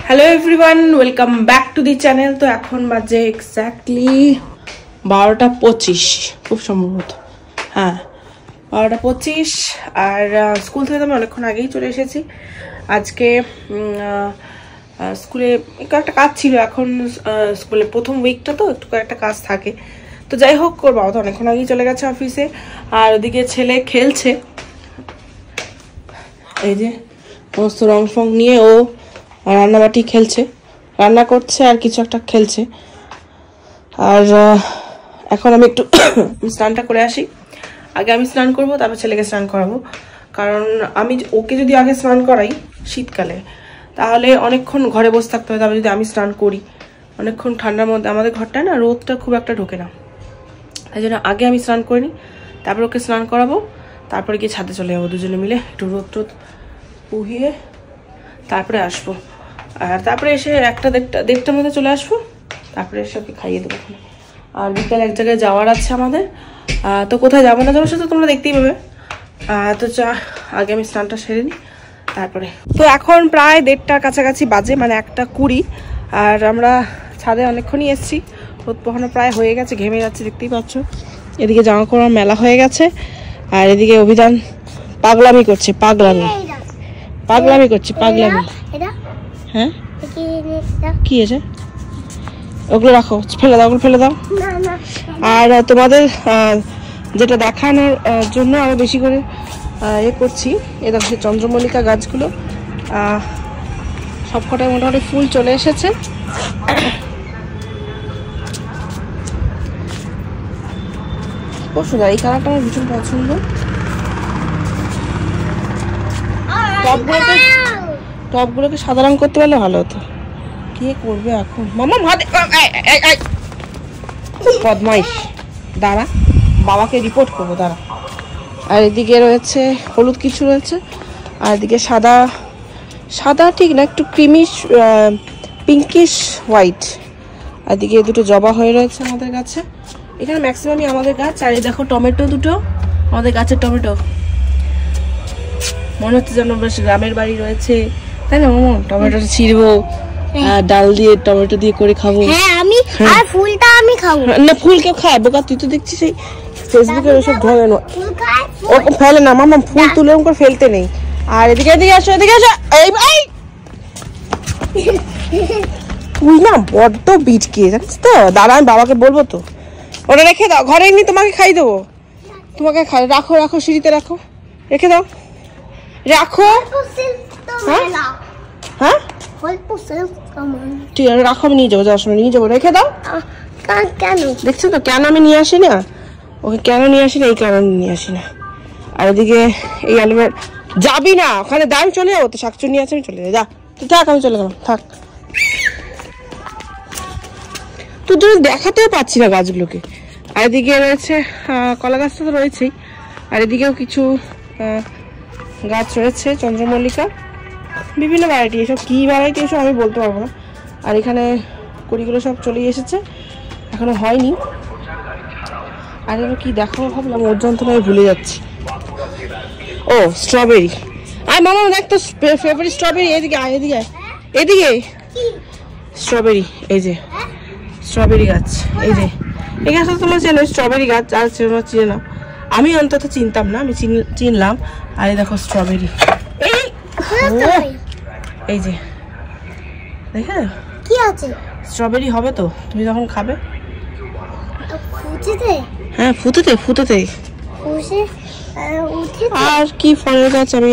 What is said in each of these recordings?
Hello everyone, welcome back to the channel. তো এখন বাজে এক্স্যাক্টলি 12:25 খুব সম্ভবত। হ্যাঁ, 12:25। আর স্কুল থেকে আমি অনেকক্ষণ আগেই চলে এসেছি। আজকে স্কুলে একটা কাজ ছিল। এখন স্কুলে প্রথম উইকটা তো একটু একটা কাজ থাকে। তো যাই হোক, ওর বাবা তো অনেকক্ষণ আগেই চলে গেছে অফিসে। আর ওদিকে ছেলে খেলছে, এই যে সমস্ত রং ফং নিয়ে ও রান্নাবাটি খেলছে, রান্না করছে আর কিছু একটা খেলছে। আর এখন আমি একটু স্নানটা করে আসি। আগে আমি স্নান করব, তারপর ছেলেকে স্নান করাবো। কারণ আমি ওকে যদি আগে স্নান করাই শীতকালে, তাহলে অনেকক্ষণ ঘরে বসে থাকতে হবে। তারপর যদি আমি স্নান করি, অনেকক্ষণ ঠান্ডার মধ্যে আমাদের ঘরটায় না রোদটা খুব একটা ঢোকে না। তাই জন্য আগে আমি স্নান করে নিই, তারপর ওকে স্নান করাবো। তারপরে গিয়ে ছাদে চলে যাবো, দুজনে মিলে একটু রোদ টোদ পুহিয়ে তারপরে আসবো। আর তারপরে এসে 1-1:30টার মধ্যে চলে আসবো। তারপরে এসে ওকে খাইয়ে দেবো। আর বিকাল এক জায়গায় যাওয়ার আছে আমাদের। তো কোথায় যাবো না যাবো সেটা তোমরা দেখতেই পাবে। তো আগে আমি স্নানটা সেরে নিই তারপরে। তো এখন প্রায় 1:30টার কাছাকাছি বাজে, মানে 1:20। আর আমরা ছাদে অনেকক্ষণই এসেছি, রোদ পোহানো প্রায় হয়ে গেছে, ঘেমে যাচ্ছে দেখতেই পাচ্ছ। এদিকে জামা কাপড় মেলা হয়ে গেছে, আর এদিকে অভিধান পাগলামি করছে, পাগলামি করছে, পাগলামি। হ্যাঁ, কি আছে? ওগুলো রাখো, ফেলে দাও, ওগুলো ফেলে দাও। আর তোমাদের যেটা দেখানোর জন্য আরো বেশি করে করছি, এ দেখো চন্দ্রমল্লিকা গাছগুলো সবকটাই মোটামুটি ফুল চলে এসেছে। সুন্দর, এই কালারটা আমার ভীষণ পছন্দ। টপগুলোকে সাদা রং করতে পারলে ভালো হতো। কে করবে এখন? মামা বদমাইশ, দাঁড়া, বাবাকে রিপোর্ট করবো, দাঁড়া। আর এদিকে রয়েছে হলুদ কিছু রয়েছে, আর এদিকে সাদা ঠিক না, একটু ক্রিমিশ পিঙ্কিশ হোয়াইট। আর এদিকে দুটো জবা হয়ে রয়েছে আমাদের গাছে। এখানে ম্যাক্সিমামই আমাদের গাছ। আর এই দেখো টমেটো দুটো, আমাদের গাছের টমেটো। মনে হচ্ছে যেন বেশ গ্রামের বাড়ি রয়েছে, তাই না মামা? টমেটোটা ছিঁড়বো, ডাল দিয়ে টমেটো দিয়ে করে খাবো। আর ফুলটা আমি খাবো না। ফুল কেউ খায়? বোকা তুই তো দেখছিস এই ফেসবুকে ওসব ধরে না, ও ফেলে না মামা, ফুল তুলে ওরকম ফেলতে নেই। আর এদিকে আসো, এদিকে আসো। এই ভাই, তুই না বড্ড বিটকে, জানিস তো। দাঁড়া, আমি বাবাকে বলবো তো। ওটা রেখে দাও, ঘরে এমনি তোমাকে খাই দেবো। তোমাকে রাখো সিঁড়িতে রাখো, রেখে দাও, রাখো। হ্যাঁ ঠিক আছে, রাখো, আমি নিয়ে যাবো, যাওয়ার সময় নিয়ে যাবো, রেখে দাও। কেন দেখছো তো, কেন আমি নিয়ে আসি না ওকে, কেন নিয়ে আসি না, এই কারণে নিয়ে আসি না। আর এদিকে এই আলুমের যাবি না, ওখানে দাম চলে যাবো তো, শাকচুর নিয়ে আসে, আমি চলে যাই, যা তুই থাক, আমি চলে গেলাম, থাক। তোর জন্য দেখাতেও পাচ্ছি না গাছগুলোকে। আর এদিকে রয়েছে কলা গাছটা তো রয়েছেই, আর এদিকেও কিছু গাছ রয়েছে চন্দ্রমল্লিকা, বিভিন্ন ভ্যারাইটি। এসব কি ভ্যারাইটি এসব আমি বলতে পারবো না। আর এখানে কুড়িগুলো সব চলে এসেছে, এখনো হয়নি। আর এগুলো কি দেখাবো ভাবলাম, ওর যন্ত্রণা আমি ভুলে যাচ্ছি। ও স্ট্রবেরি। আর মামা দেখ তো ফেভারিট স্ট্রবেরি, এদিকে এদিকে স্ট্রবেরি, এই যে স্ট্রবেরি গাছ, এই যে এই গাছটা তোমরা চেনো, স্ট্রবেরি গাছ। আর চিনে না, আমি অন্তত চিনতাম না, আমি চিনলাম। আর এই দেখো স্ট্রবেরি, এই যে দেখে কি আছে, স্ট্রবেরি হবে তো, তুমি যখন খাবে। হ্যাঁ, ফুটেতে। আর কি ফলের গাছ, আমি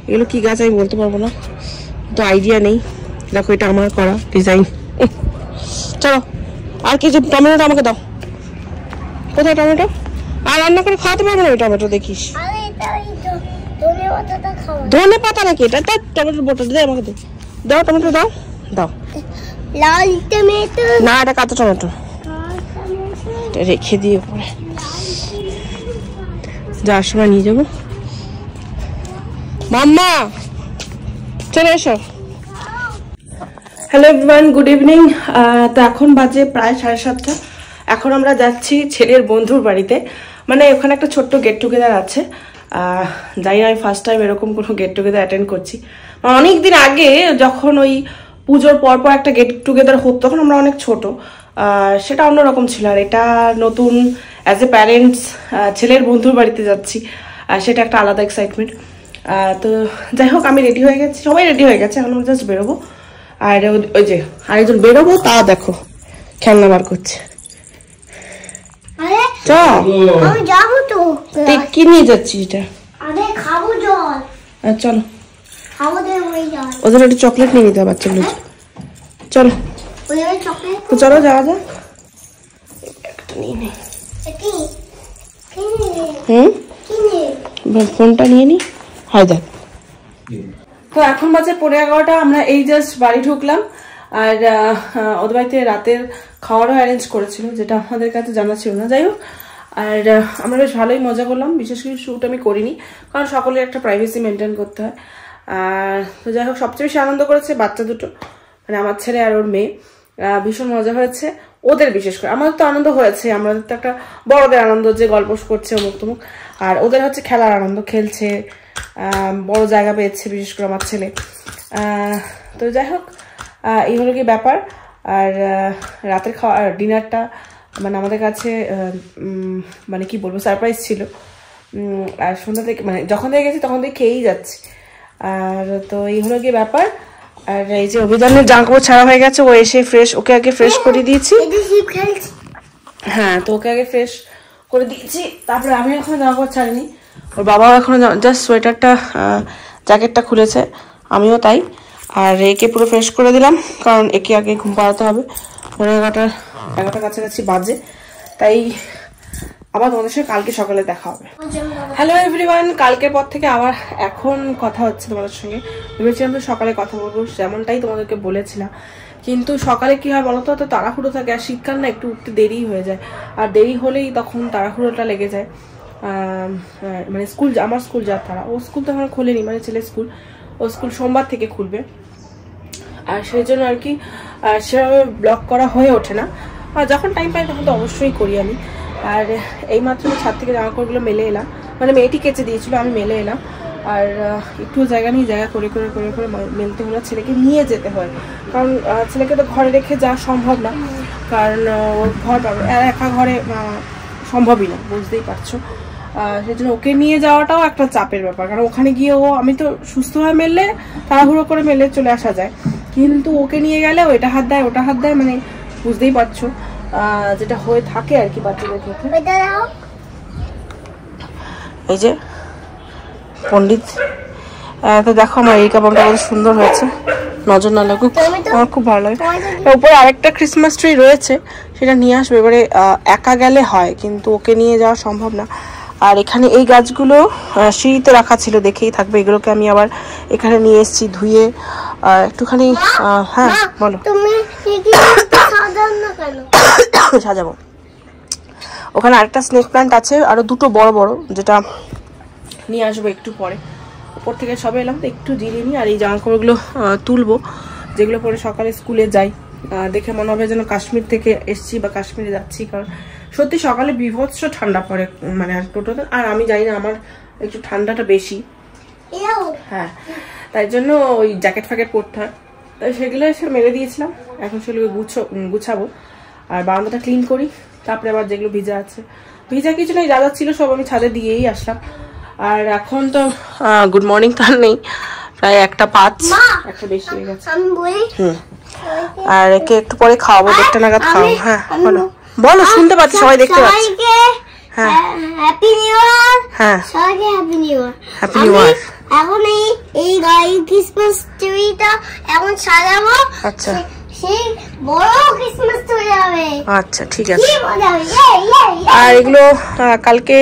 এগুলো কি গাছ আমি বলতে পারবো না, তো আইডিয়া নেই। দেখো এটা আমার করা ডিজাইন। চলো, আর কিছু টমেটোটা আমাকে দাও। কোথায় টমেটো? আর রান্না করে খাওয়াতে পারবো না ওই টমেটো, দেখিস। ধনে পাতা নাকি এটা? তার টমেটোর বোটা দে আমাকে, দাও টমেটো, দাও লাল টমেটো না, এটা কাঁচা টমেটো, রেখে দিয়ে পরে যাওয়ার সময় নিয়ে যাবো। মাম্মা চলে এসো। Hello everyone, good evening. তো এখন বাজে প্রায় 7:30। এখন আমরা যাচ্ছি ছেলের বন্ধুর বাড়িতে, মানে ওখানে একটা ছোট্ট গেট টুগেদার আছে। জানি না, আমি ফার্স্ট টাইম এরকম কোনো গেট টুগেদার অ্যাটেন্ড করছি। অনেকদিন আগে যখন ওই পুজোর পরপর একটা গেট টুগেদার হতো, তখন আমরা অনেক ছোট, সেটা অন্যরকম ছিল। আর এটা নতুন অ্যাজ এ প্যারেন্টস ছেলের বন্ধুর বাড়িতে যাচ্ছি, সেটা একটা আলাদা এক্সাইটমেন্ট। তো যাই হোক, আমি রেডি হয়ে গেছি, সবাই রেডি হয়ে গেছে, এখন আমরা জাস্ট বেরোবো। আর ওই যে আরেকজন বেরোবো, তা দেখো খেলনা বার করছে। কি নিয়ে যাচ্ছিস এটা? চলো, ওদের একটু চকলেট নিয়ে নিতে হবে বাচ্চাগুলো। চলো চলো যাওয়া যাক। একটা নিয়ে নে। ফোনটা নিয়ে নি। হয় দেখ। তো এখন বাজে 11:30, আমরা এই জাস্ট বাড়ি ঢুকলাম। আর ওদের বাড়িতে রাতের খাওয়ারও অ্যারেঞ্জ করেছিল, যেটা আমাদের কাছে জানা ছিল না। যাই হোক, আর আমরা বেশ ভালোই মজা করলাম। বিশেষ করে শ্যুট আমি করিনি, কারণ সকলের একটা প্রাইভেসি মেনটেন করতে হয়। আর তো যাই হোক, সবচেয়ে বেশি আনন্দ করেছে বাচ্চা দুটো, মানে আমার ছেলে আর ওর মেয়ে। ভীষণ মজা হয়েছে ওদের, বিশেষ করে। আমাদের তো আনন্দ হয়েছে, আমাদের তো একটা বড়দের আনন্দ যে গল্প করছে অমুক তমুক, আর ওদের হচ্ছে খেলার আনন্দ, খেলছে, বড় জায়গা পেয়েছে, বিশেষ করে আমার ছেলে। তো যাই হোক, এই হলো কি ব্যাপার। আর রাতের খাওয়া ডিনারটা মানে আমাদের কাছে মানে কি বলবো, সারপ্রাইজ ছিল। আর সন্ধ্যা থেকে, মানে যখন থেকে গেছি তখন থেকে খেয়েই যাচ্ছি। আর তো এই হলো কি ব্যাপার। আর এই যে অভিযানের জামাকাপড় ছাড়া হয়ে গেছে, ও এসে ফ্রেশ, ওকে আগে ফ্রেশ করে দিয়েছি। হ্যাঁ, তো ওকে আগে ফ্রেশ করে দিয়েছি, তারপরে আমি এখনো জামাকাপড় ছাড়িনি। ওর বাবাও এখনো জাস্ট সোয়েটারটা, জ্যাকেটটা খুলেছে, আমিও তাই। আর একে পুরো ফ্রেশ করে দিলাম, কারণ একে আগে ঘুম পাড়াতে হবে। 11টার কাছাকাছি বাজে, তাই আবার তোমাদের সঙ্গে কালকে সকালে দেখা হবে। হ্যালো এভরিওয়ান, কালকের পর থেকে আবার এখন কথা হচ্ছে তোমাদের সঙ্গে। ভেবেছিলাম তো সকালে কথা বলবো, যেমনটাই তোমাদেরকে বলেছিলাম, কিন্তু সকালে কি হয় বলতো, তো তাড়াহুড়ো থাকে। আর শীতকাল না, একটু উঠতে দেরি হয়ে যায়, আর দেরি হলেই তখন তাড়াহুড়োটা লেগে যায়। মানে স্কুল, আমার স্কুল যার তারা, ও স্কুল তো এখন খোলেনি, মানে ছেলের স্কুল, ও স্কুল সোমবার থেকে খুলবে। আর সেই জন্য আর কি সেভাবে ব্লগ করা হয়ে ওঠে না। আর যখন টাইম পাই তখন তো অবশ্যই করি আমি। আর এইমাত্র ছাদ থেকে জামাকাপড়গুলো মেলে এলাম, মানে মেয়েটি কেচে দিয়েছিল, আমি মেলে এলাম। আর একটু জায়গা নিয়ে জায়গা করে করে করে করে মেলতে হলো, ছেলেকে নিয়ে যেতে হয়, কারণ ছেলেকে তো ঘরে রেখে যাওয়া সম্ভব না, কারণ ওর ঘর পাবে, একা ঘরে সম্ভবই না, বুঝতেই পারছো। সেই জন্য ওকে নিয়ে যাওয়াটাও একটা চাপের ব্যাপার, কারণ ওখানে গিয়ে আমি তো সুস্থভাবে মেললে তাড়াহুড়ো করে মেলে চলে আসা যায়, কিন্তু ওকে নিয়ে গেলে ওটা হাত দেয় ওটা হাত দেয়, মানে বুঝতেই পারছো যেটা হয়ে থাকে আর কি বাচ্চাদের ক্ষেত্রে। এই যে পণ্ডিত, তো দেখো আমার এই কাপড়টা কত সুন্দর হয়েছে, নজর না লাগুক, আমার খুব ভালো লাগে। উপরে আরেকটা ক্রিসমাস ট্রি রয়েছে, সেটা নিয়ে আসবে। এবারে একা গেলে হয়, কিন্তু ওকে নিয়ে যাওয়া সম্ভব না। আর এখানে এই গাছগুলো সিঁড়িতে রাখা ছিল, দেখেই থাকবে। এগুলোকে আমি আবার এখানে নিয়ে এসেছি ধুয়ে একটুখানি। হ্যাঁ বলো। সাজাবো। ওখানে আরেকটা স্নেক প্ল্যান্ট আছে, আরো দুটো বড় বড়, যেটা নিয়ে আসবো একটু পরে। উপর থেকে সবে এলাম, তো একটু জিরিয়ে নিই। আর এই জামাকাপড়গুলো তুলবো, যেগুলো পরে সকালে স্কুলে যাই। দেখে মনে হবে যেন কাশ্মীর থেকে এসছি বা কাশ্মীরে যাচ্ছি, কারণ সত্যি সকালে বিভৎস ঠান্ডা পড়ে, মানে আর টোটোতে। আর আমি জানি না, আমার একটু ঠান্ডাটা বেশি, হ্যাঁ, তাই জন্য ওই জ্যাকেট ফ্যাকেট পরতে হয়। তাই সেগুলো এসে মেরে দিয়েছিলাম, এখন সেগুলো গুছাবো আর বারান্দাটা ক্লিন করি। তারপরে আবার যেগুলো ভিজা আছে, ভিজা কিছু নেই, যা যা ছিল সব আমি ছাদে দিয়েই আসলাম। আর এখন তো গুড মর্নিং তো আর নেই, প্রায় 1:05, একটা বেশি হয়ে গেছে। আর একে একটু পরে খাওয়াবো, 1:30 নাগাদ খাওয়াবো। হ্যাঁ বলো বলো, শুনতে পাচ্ছি, সবাই দেখতে পাচ্ছি। হ্যাঁ হ্যাপি নিউ ইয়ার। হ্যাঁ সবাইকে happy new year. Happy new year. এখন এই ক্রিসমাস ট্রিটা এখন সাজাবো। আচ্ছা, সেই বড় ক্রিসমাস ট্রি হবে। আচ্ছা ঠিক আছে। আর এগুলো কালকে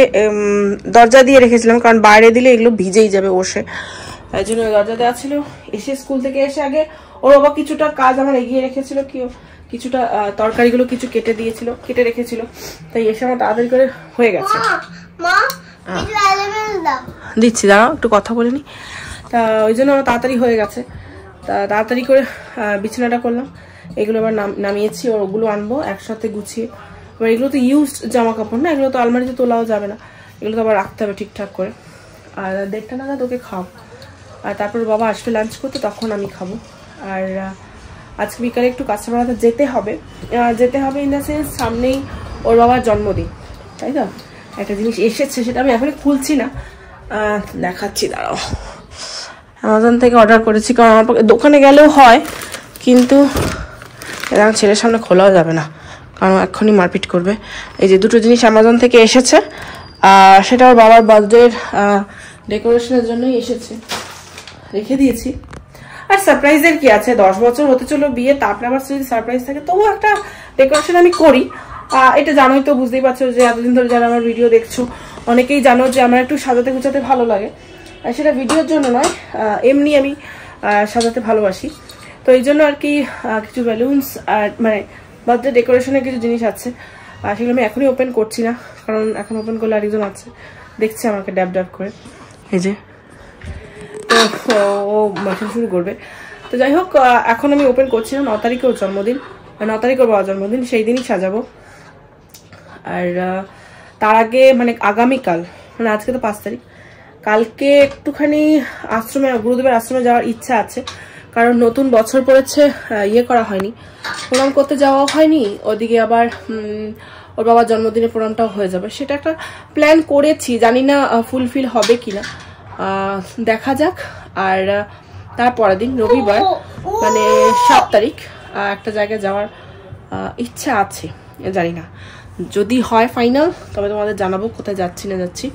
দরজা দিয়ে রেখেছিলাম, কারণ বাইরে দিলে এগুলো ভিজেই যাবে বসে, তাই জন্য দরজা দেওয়া ছিল। এসে স্কুল থেকে এসে আগে ওর বাবা কিছুটা কাজ আমার এগিয়ে রেখেছিল, কিছুটা তরকারিগুলো কিছু কেটে রেখেছিল, তাই এসে আমার তাড়াতাড়ি করে হয়ে গেছে। দিচ্ছি, দাঁড়াও একটু কথা বলে নি। তা ওই জন্য আমার তাড়াতাড়ি হয়ে গেছে, তা তাড়াতাড়ি করে বিছানাটা করলাম। এগুলো আবার নামিয়েছি, ওগুলো আনবো একসাথে গুছিয়ে। এবার এগুলো তো ইউজড জামা কাপড় না, এগুলো তো আলমারিতে তোলাও যাবে না, এগুলো তো আবার রাখতে হবে ঠিকঠাক করে। আর 1:30 নাগাদ ওকে খাবো, আর তারপর বাবা আসবে লাঞ্চ করতে, তখন আমি খাবো। আর আজকে বিকালে একটু কাস্টমার হাতে যেতে হবে ইন দ্য সেন্স সামনেই ওর বাবার জন্মদিন, তাই তো একটা জিনিস এসেছে, সেটা আমি এখনই খুলছি না, দেখাচ্ছি, দাঁড়াও। অ্যামাজন থেকে অর্ডার করেছি, কারণ আমার দোকানে গেলেও হয়, কিন্তু এখন ছেলের সামনে খোলাও যাবে না, কারণ এক্ষুনি মারপিট করবে। এই যে দুটো জিনিস অ্যামাজন থেকে এসেছে, সেটা ওর বাবার বার্থডের ডেকোরেশনের জন্যই এসেছে, রেখে দিয়েছি। আর সারপ্রাইজের কি আছে, 10 বছর হতে চলো বিয়ে, তারপরে আবার যদি সারপ্রাইজ থাকে তবুও একটা ডেকোরেশন আমি করি। এটা জানোই তো, বুঝতেই পারছো যে এতদিন ধরে যারা আমার ভিডিও দেখছো অনেকেই জানো যে আমার একটু সাজাতে গুছাতে ভালো লাগে, আর সেটা ভিডিওর জন্য নয়, এমনি আমি সাজাতে ভালোবাসি। তো এই জন্য আর কি কিছু বেলুনস আর মানে বার্থডে ডেকোরেশনের কিছু জিনিস আছে, সেগুলো আমি এখনই ওপেন করছি না, কারণ এখন ওপেন করলে আরেকজন আছে দেখছে আমাকে ড্যাব ড্যাব করে, এই যে, তো ও মেশিন শুরু করবে। তো যাই হোক, এখন আমি ওপেন করছি না, 9 তারিখে ওর জন্মদিন, 9 তারিখ ওর বাবার জন্মদিন, সেই দিনই সাজাবো। আর তার আগে মানে আগামীকাল, মানে আজকে তো 5 তারিখ, কালকে একটুখানি আশ্রমে, গুরুদেবের আশ্রমে যাওয়ার ইচ্ছা আছে, কারণ নতুন বছর পড়েছে, ইয়ে করা হয়নি, প্রণাম করতে যাওয়া হয়নি, ওদিকে আবার ওর বাবার জন্মদিনে প্রণামটাও হয়ে যাবে, সেটা একটা প্ল্যান করেছি, জানি না ফুলফিল হবে কিনা, দেখা যাক। আর তারপরের দিন রবিবার মানে 7 তারিখ একটা জায়গায় যাওয়ার ইচ্ছা আছে, জানি না, যদি হয় ফাইনাল তবে তোমাদের জানাবো কোথায় যাচ্ছি না যাচ্ছি,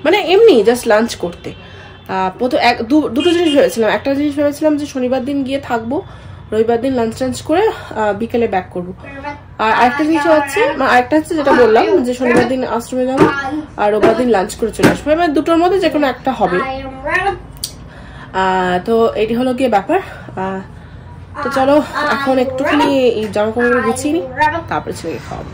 মানে এমনি জাস্ট লাঞ্চ করতে। প্রথম দুটো জিনিস ভেবেছিলাম, একটা জিনিস ভেবেছিলাম যে শনিবার দিন গিয়ে থাকবো, রবিবার দিন লাঞ্চ টাঞ্চ করে বিকেলে ব্যাক করবো, আর আরেকটা জিনিস হচ্ছে, আরেকটা হচ্ছে যেটা বললাম যে শনিবার দিন আশ্রমে যাবো আর রবিবার দিন লাঞ্চ করে চলে আসবো, মানে দুটোর মধ্যে যে কোনো একটা হবে। তো এটি হলো গিয়ে ব্যাপার। তো চলো এখন একটুখানি এই জামা কাপড় গুছিয়ে নিই, তারপরে ছেলেকে খাওয়াবো।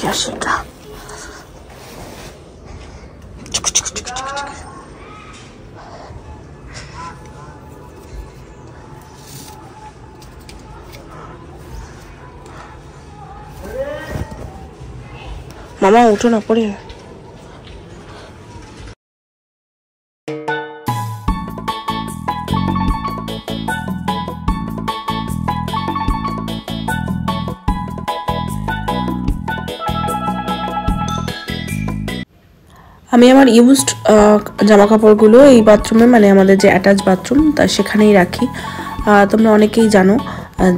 গ্যাসটা মামা উঠো না, পড়ে আমি আমার ইউজড জামা কাপড়গুলো এই বাথরুমে, মানে আমাদের যে অ্যাটাচ বাথরুম তা সেখানেই রাখি। তোমরা অনেকেই জানো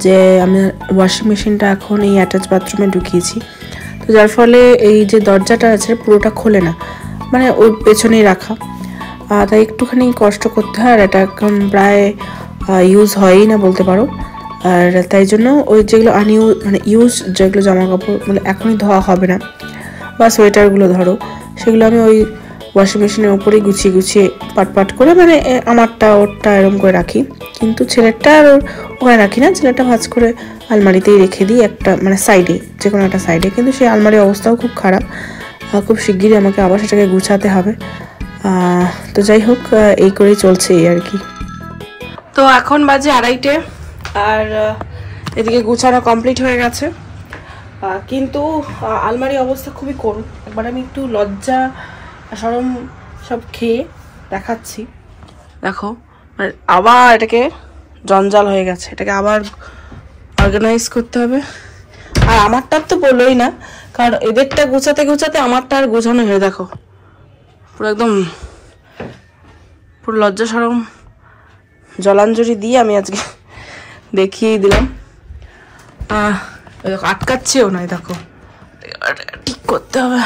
যে আমি ওয়াশিং মেশিনটা এখন এই অ্যাটাচ বাথরুমে ঢুকিয়েছি, তো যার ফলে এই যে দরজাটা আছে পুরোটা খোলে না, মানে ওর পেছনেই রাখা, তাই একটুখানি কষ্ট করতে হয়, আর এটা এখন প্রায় ইউজ হয়ই না বলতে পারো। আর তাই জন্য ওই যেগুলো মানে ইউজ যেগুলো জামা কাপড় মানে এখনই ধোয়া হবে না বা সোয়েটারগুলো ধরো, সেগুলো আমি ওই ওয়াশিং মেশিনের উপরেই গুছিয়ে গুছিয়ে পাট করে, মানে আমারটা ওরটা এরকম করে রাখি, কিন্তু ছেলেরটা আর ওখানে রাখি না, ছেলেরটা ভাঁজ করে আলমারিতেই রেখে দিই একটা, মানে সাইডে, যে কোনো একটা সাইডে, কিন্তু সেই আলমারির অবস্থাও খুব খারাপ, খুব শিগগিরই আমাকে আবার সেটাকে গুছাতে হবে। তো যাই হোক, এই করেই চলছে এই আর কি। তো এখন বাজে 2:30, আর এদিকে গুছানো কমপ্লিট হয়ে গেছে, কিন্তু আলমারির অবস্থা খুবই করুণ। একবার আমি একটু লজ্জা শরম সব খেয়ে দেখাচ্ছি, দেখো, মানে আবার এটাকে জঞ্জাল হয়ে গেছে, এটাকে আবার অর্গানাইজ করতে হবে। আর আমারটা তো বলোই না, কারণ এদেরটা গোছাতে গোছাতে আমারটা আর গোছানো হয়ে, দেখো পুরো একদম পুরো লজ্জা শরম জলাঞ্জলি দিয়ে আমি আজকে দেখিয়েই দিলাম। আটকাচ্ছেও নয়, দেখো ঠিক করতে হবে,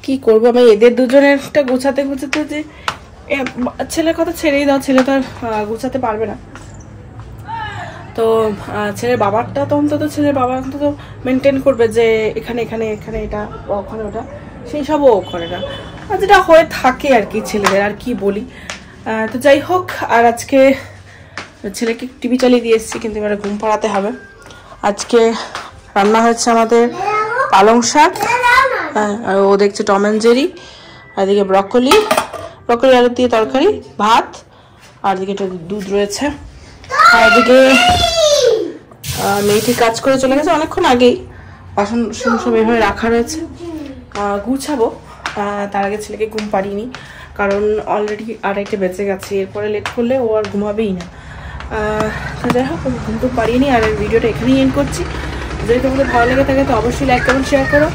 কি করবো আমি এদের দুজনেরটা গোছাতে গোছাতে, যে ছেলের কথা ছেড়েই দাও, ছেলে তো আর গোছাতে পারবে না, তো ছেলের বাবারটা তো অন্তত ছেলের বাবা অন্তত মেনটেন করবে যে এখানে এখানে এখানে এটা ওখানে ওটা, সেই সবও করে না, যেটা হয়ে থাকে আর কি ছেলেদের, আর কি বলি। তো যাই হোক, আর আজকে ছেলেকে টিভি চালিয়ে দিয়ে এসেছি, কিন্তু এবারে ঘুম পাড়াতে হবে। আজকে রান্না হয়েছে আমাদের পালং শাক, আর ও দেখছে টম অ্যান্ড জেরি, আর এদিকে ব্রকলি আলু দিয়ে তরকারি, ভাত, আর এদিকে একটা দুধ রয়েছে, আর এদিকে মেয়েটি কাজ করে চলে গেছে অনেকক্ষণ আগেই। বাসন সব এভাবে রাখা রয়েছে, গুছাবো। তার আগে ছেলেকে ঘুম পাড়িনি, কারণ অলরেডি 2:30 বেজে গেছে। এরপরে লেট করলে ও আর ঘুমাবেই না। তো যাই হোক, ঘুম তো পারিনি। আর ভিডিওটা এখানেই এন্ড করছি। যদি তোমাদের ভালো লেগে থাকে তো অবশ্যই লাইক কমেন্ট শেয়ার করো।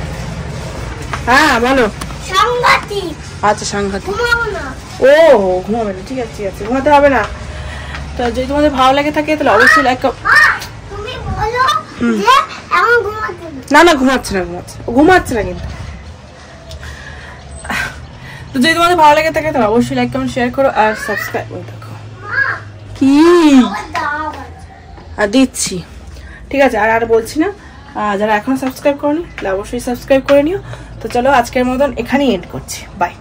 হ্যাঁ বলো। আচ্ছা সাংঘাতিক। ও ঘুমাবে না, ঠিক আছে ঠিক আছে, ঘুমাতে হবে না। তো যদি তোমাদের ভালো লেগে থাকে তাহলে অবশ্যই লাইক করো। না না ঘুমাচ্ছে না, ঘুমাচ্ছে না কিন্তু। তো যদি তোমাদের ভালো লেগে থাকে তাহলে অবশ্যই লাইক কমেন্ট শেয়ার করো আর সাবস্ক্রাইব করে দেখো। কি দিচ্ছি, ঠিক আছে। আর বলছি না, যারা এখনো সাবস্ক্রাইব করনি তাহলে অবশ্যই সাবস্ক্রাইব করে নিও। তো চলো আজকের মতন এখানেই এন্ড করছি, বাই।